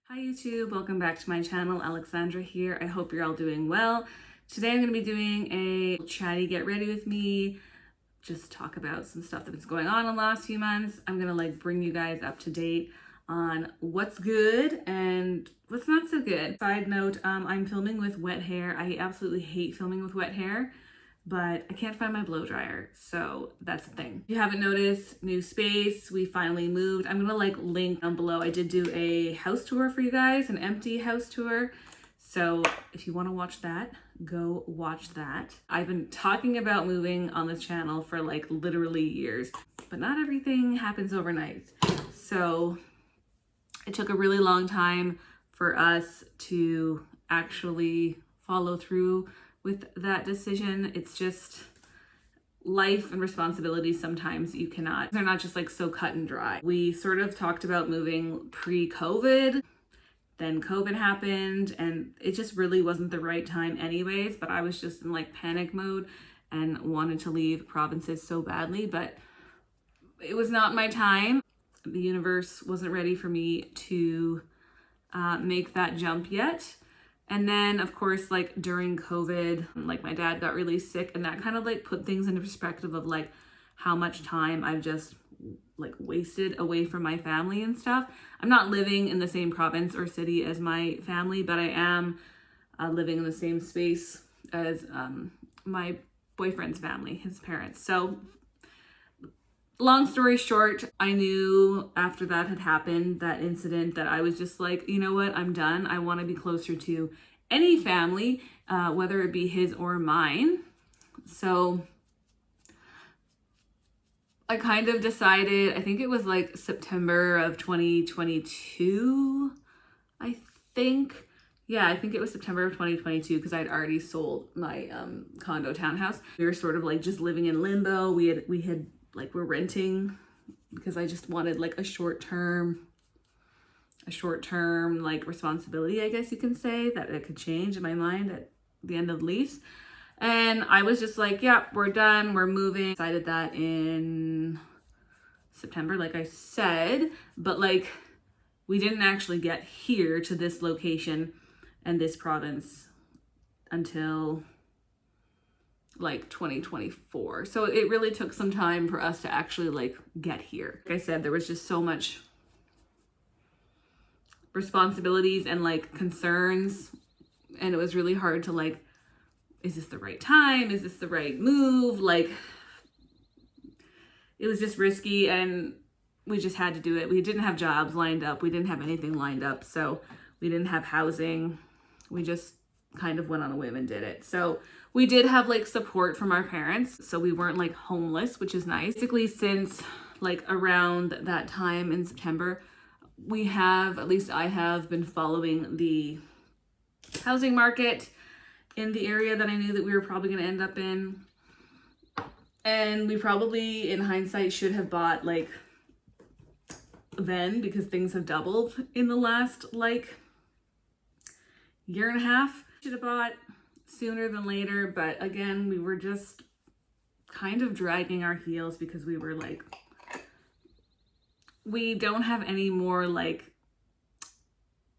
Hi YouTube, welcome back to my channel. Alexandra here. I hope you're all doing well. Today I'm going to be doing a chatty get ready with me, just talk about some stuff that's going on in the last few months. I'm going to bring you guys up to date on what's good and what's not so good. Side note, I'm filming with wet hair. I absolutely hate filming with wet hair, but I can't find my blow dryer, so that's the thing. If you haven't noticed, new space, we finally moved. I'm gonna link down below. I did do a house tour for you guys, an empty house tour. So if you wanna watch that, go watch that. I've been talking about moving on this channel for literally years, but not everything happens overnight. So it took a really long time for us to actually follow through with that decision. It's just life and responsibilities. Sometimes you cannot, they're not just so cut and dry. We sort of talked about moving pre-COVID, then COVID happened and it just really wasn't the right time anyways, but I was just in panic mode and wanted to leave provinces so badly, but it was not my time. The universe wasn't ready for me to make that jump yet. And then of course, during COVID, my dad got really sick and that kind of put things into perspective of how much time I've just wasted away from my family and stuff. I'm not living in the same province or city as my family, but I am living in the same space as my boyfriend's family, his parents. So long story short, I knew after that had happened, that incident, that I was just you know what, I'm done. I want to be closer to any family, whether it be his or mine. So I kind of decided, I think it was September of 2022, I think. Yeah, I think it was September of 2022 because I'd already sold my condo townhouse. We were sort of just living in limbo. We had we're renting because I just wanted a short-term responsibility, I guess you can say, that it could change in my mind at the end of the lease. And I was just yeah, we're done, we're moving. Decided that in September, like I said, but we didn't actually get here to this location and this province until 2024. So it really took some time for us to actually get here. Like I said, there was just so much responsibilities and concerns, and it was really hard to is this the right time? Is this the right move? It was just risky and we just had to do it. We didn't have jobs lined up. We didn't have anything lined up. So we didn't have housing. We just kind of went on a whim and did it. So we did have support from our parents. So we weren't homeless, which is nice. Basically since around that time in September, we have, at least I have, been following the housing market in the area that I knew that we were probably going to end up in. And we probably, in hindsight, should have bought then, because things have doubled in the last year and a half. Should have bought sooner than later, but again, we were just kind of dragging our heels because we were we don't have any more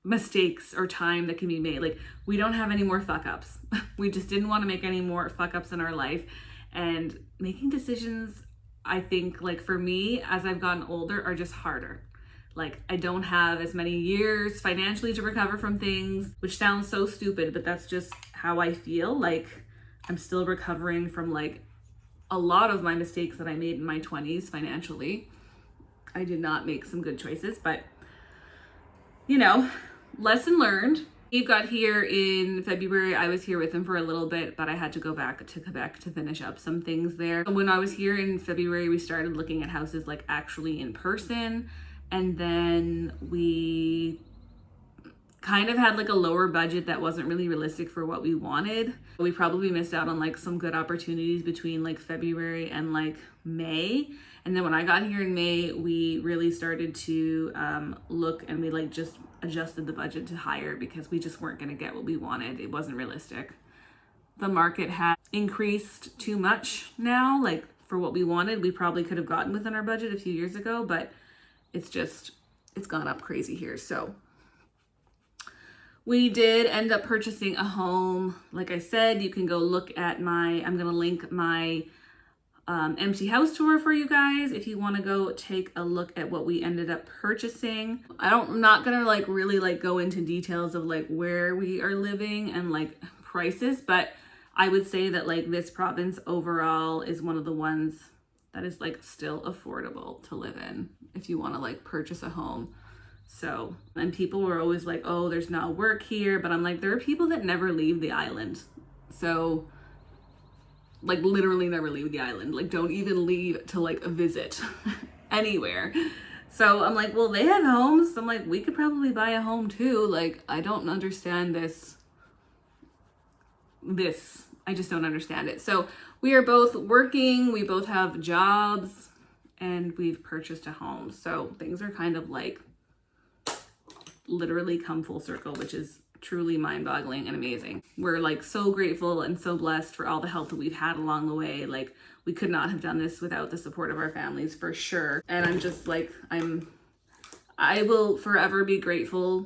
mistakes or time that can be made. We don't have any more fuck ups. We just didn't want to make any more fuck ups in our life. And making decisions, I think for me, as I've gotten older, are just harder. I don't have as many years financially to recover from things, which sounds so stupid, but that's just how I feel. I'm still recovering from a lot of my mistakes that I made in my 20s financially. I did not make some good choices, but you know, lesson learned. Steve got here in February. I was here with him for a little bit, but I had to go back to Quebec to finish up some things there. When I was here in February, we started looking at houses actually in person. And then we kind of had a lower budget that wasn't really realistic for what we wanted. We probably missed out on some good opportunities between February and May. And then when I got here in May, we really started to look, and we just adjusted the budget to higher because we just weren't going to get what we wanted. It wasn't realistic. The market had increased too much now, for what we wanted. We probably could have gotten within our budget a few years ago, but it's gone up crazy here. So We did end up purchasing a home. Like I said, you can go look at I'm going to link my empty house tour for you guys if you want to go take a look at what we ended up purchasing. I'm not going to like really like go into details of like where we are living and like prices, but I would say that like this province overall is one of the ones that is like still affordable to live in if you want to like purchase a home. So, and people were always like, oh, there's not work here. But I'm like, there are people that never leave the island. So, like, literally never leave the island. Like, don't even leave to like a visit anywhere. So I'm like, well, they have homes. So I'm like, we could probably buy a home too. Like, I don't understand this. I just don't understand it. So we are both working. We both have jobs and we've purchased a home. So things are kind of like literally come full circle, which is truly mind-boggling and amazing. We're like so grateful and so blessed for all the help that we've had along the way. Like we could not have done this without the support of our families for sure. And I'm just like, I will forever be grateful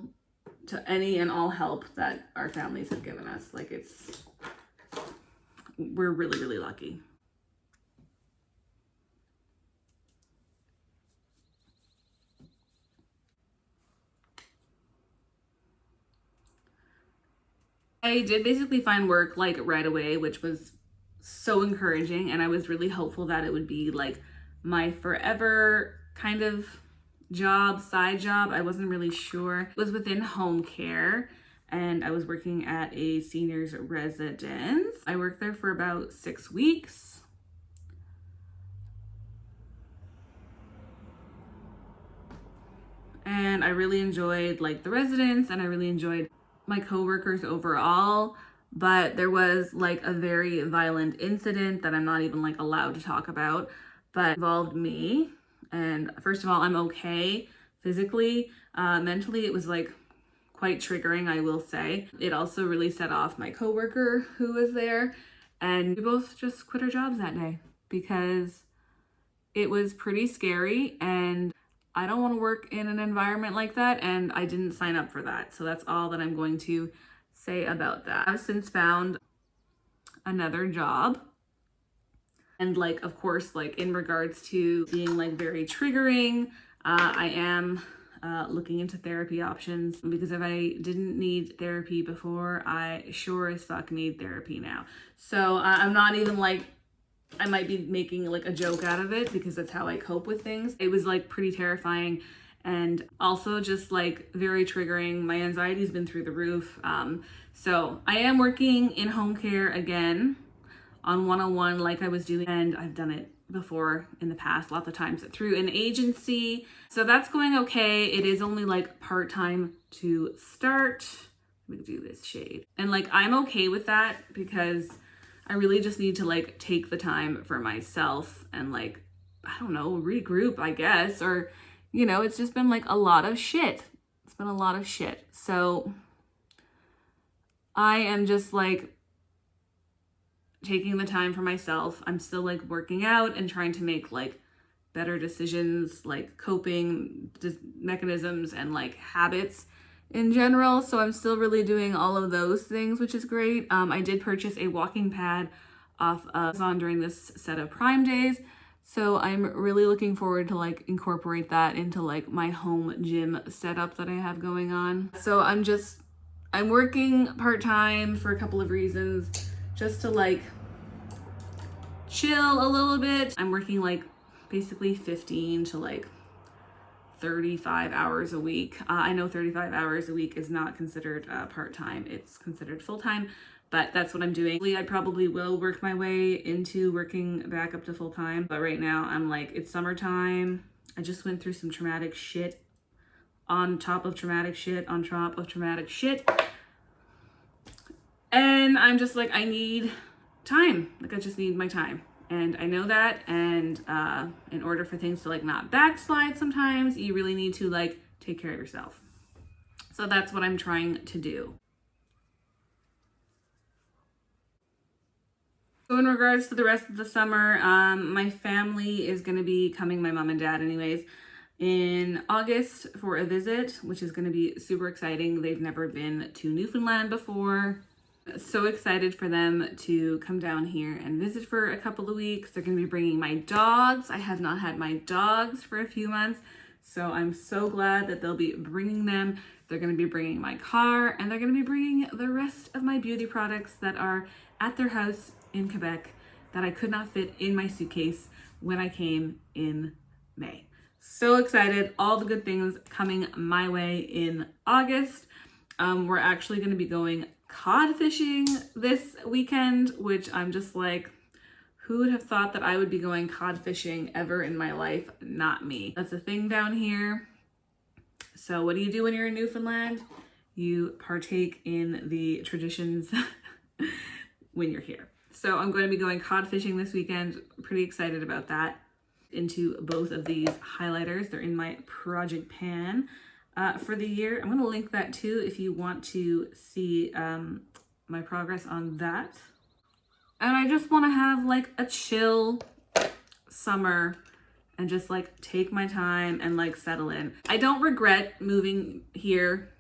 to any and all help that our families have given us. Like we're really, really lucky. I did basically find work like right away, which was so encouraging. And I was really hopeful that it would be like my forever kind of job, side job. I wasn't really sure. It was within home care and I was working at a seniors residence. I worked there for about 6 weeks. And I really enjoyed like the residents and I really enjoyed my coworkers overall, but there was like a very violent incident that I'm not even like allowed to talk about, but involved me. And first of all, I'm okay physically. Mentally, it was like quite triggering, I will say. It also really set off my coworker who was there, and we both just quit our jobs that day because it was pretty scary and I don't want to work in an environment like that, and I didn't sign up for that. So that's all that I'm going to say about that. I've since found another job. And like, of course, like in regards to being like very triggering, I am looking into therapy options because if I didn't need therapy before, I sure as fuck need therapy now. So I'm not even like, I might be making like a joke out of it because that's how I cope with things. It was like pretty terrifying and also just like very triggering. My anxiety's been through the roof. So I am working in home care again on 101 like I was doing, and I've done it before in the past lots of times through an agency. So that's going okay. It is only like part-time to start. Let me do this shade. And like I'm okay with that because I really just need to like take the time for myself and like, I don't know, regroup, I guess, or, you know, it's just been like a lot of shit. It's been a lot of shit. So I am just like taking the time for myself. I'm still like working out and trying to make like better decisions, like coping mechanisms and like habits in general. So I'm still really doing all of those things, which is great. I did purchase a walking pad off of Amazon during this set of Prime days. So I'm really looking forward to like incorporate that into like my home gym setup that I have going on. So I'm working part-time for a couple of reasons, just to like chill a little bit. I'm working like basically 15 to like 35 hours a week. I know 35 hours a week is not considered part-time. It's considered full-time, but that's what I'm doing. I probably will work my way into working back up to full-time, but right now I'm like, it's summertime. I just went through some traumatic shit on top of traumatic shit on top of traumatic shit. And I'm just like, I need time. Like I just need my time. And I know that, and in order for things to like not backslide sometimes, you really need to like take care of yourself. So that's what I'm trying to do. So in regards to the rest of the summer, my family is going to be coming, my mom and dad anyways. in August for a visit, which is going to be super exciting. They've never been to Newfoundland before. So excited for them to come down here and visit for a couple of weeks. They're going to be bringing my dogs. I have not had my dogs for a few months, so I'm so glad that they'll be bringing them. They're going to be bringing my car, and they're going to be bringing the rest of my beauty products that are at their house in Quebec that I could not fit in my suitcase when I came in May. So excited. All the good things coming my way in August. We're actually going to be going cod fishing this weekend, which I'm just like, who would have thought that I would be going cod fishing ever in my life? Not me. That's a thing down here. So what do you do when you're in Newfoundland? You partake in the traditions when you're here. So I'm going to be going cod fishing this weekend. Pretty excited about that. Into both of these highlighters. They're in my project pan for the year. I'm going to link that too if you want to see my progress on that. And I just want to have like a chill summer and just like take my time and like settle in. I don't regret moving here,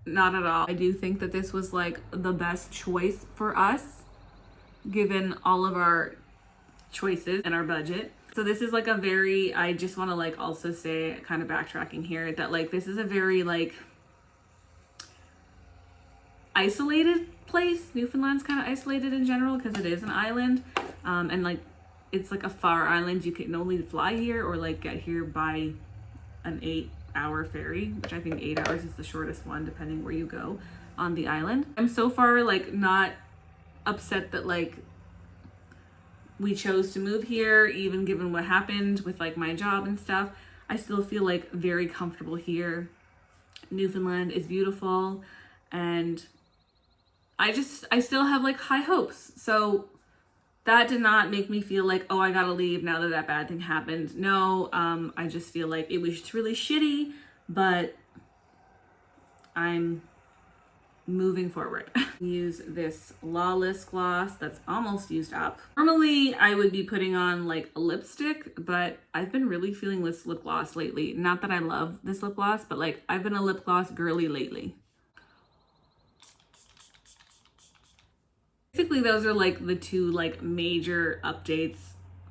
not at all. I do think that this was like the best choice for us given all of our choices and our budget. So this is like a very, I just want to like also say, kind of backtracking here, that like this is a very like isolated place. Newfoundland's kind of isolated in general because it is an island, and like it's like a far island. You can only fly here or like get here by an 8-hour ferry, which I think 8 hours is the shortest one depending where you go on the island. I'm so far like not upset that like we chose to move here, even given what happened with like my job and stuff. I still feel like very comfortable here. Newfoundland is beautiful, and I still have like high hopes. So that did not make me feel like, oh, I gotta leave now that that bad thing happened. No, I just feel like it was just really shitty, but I'm moving forward. Use this Lawless gloss that's almost used up. Normally I would be putting on like a lipstick, but I've been really feeling this lip gloss lately. Not that I love this lip gloss, but like I've been a lip gloss girly lately. Basically those are like the two like major updates.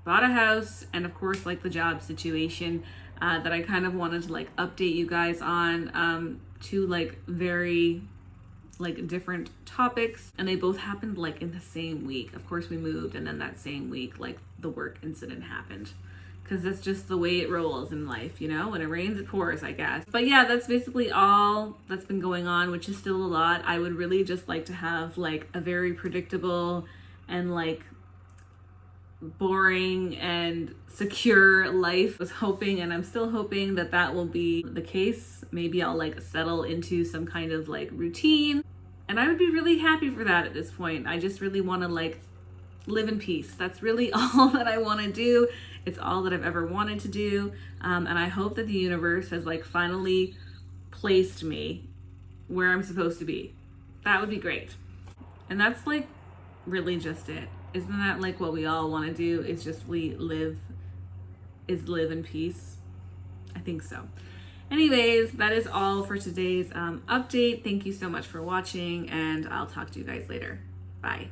Bought a house, and of course like the job situation that I kind of wanted to like update you guys on. Two like very like different topics, and they both happened like in the same week. Of course we moved, and then that same week like the work incident happened, because that's just the way it rolls in life, you know. When it rains it pours, I guess. But yeah, that's basically all that's been going on, which is still a lot. I would really just like to have like a very predictable and like boring and secure life. I was hoping, and I'm still hoping, that that will be the case. Maybe I'll like settle into some kind of like routine, and I would be really happy for that at this point. I just really want to like live in peace. That's really all that I want to do. It's all that I've ever wanted to do, and I hope that the universe has like finally placed me where I'm supposed to be. That would be great. And that's like really just it. Isn't that like what we all want to do? Is just live in peace? I think so. Anyways, that is all for today's update. Thank you so much for watching, and I'll talk to you guys later. Bye.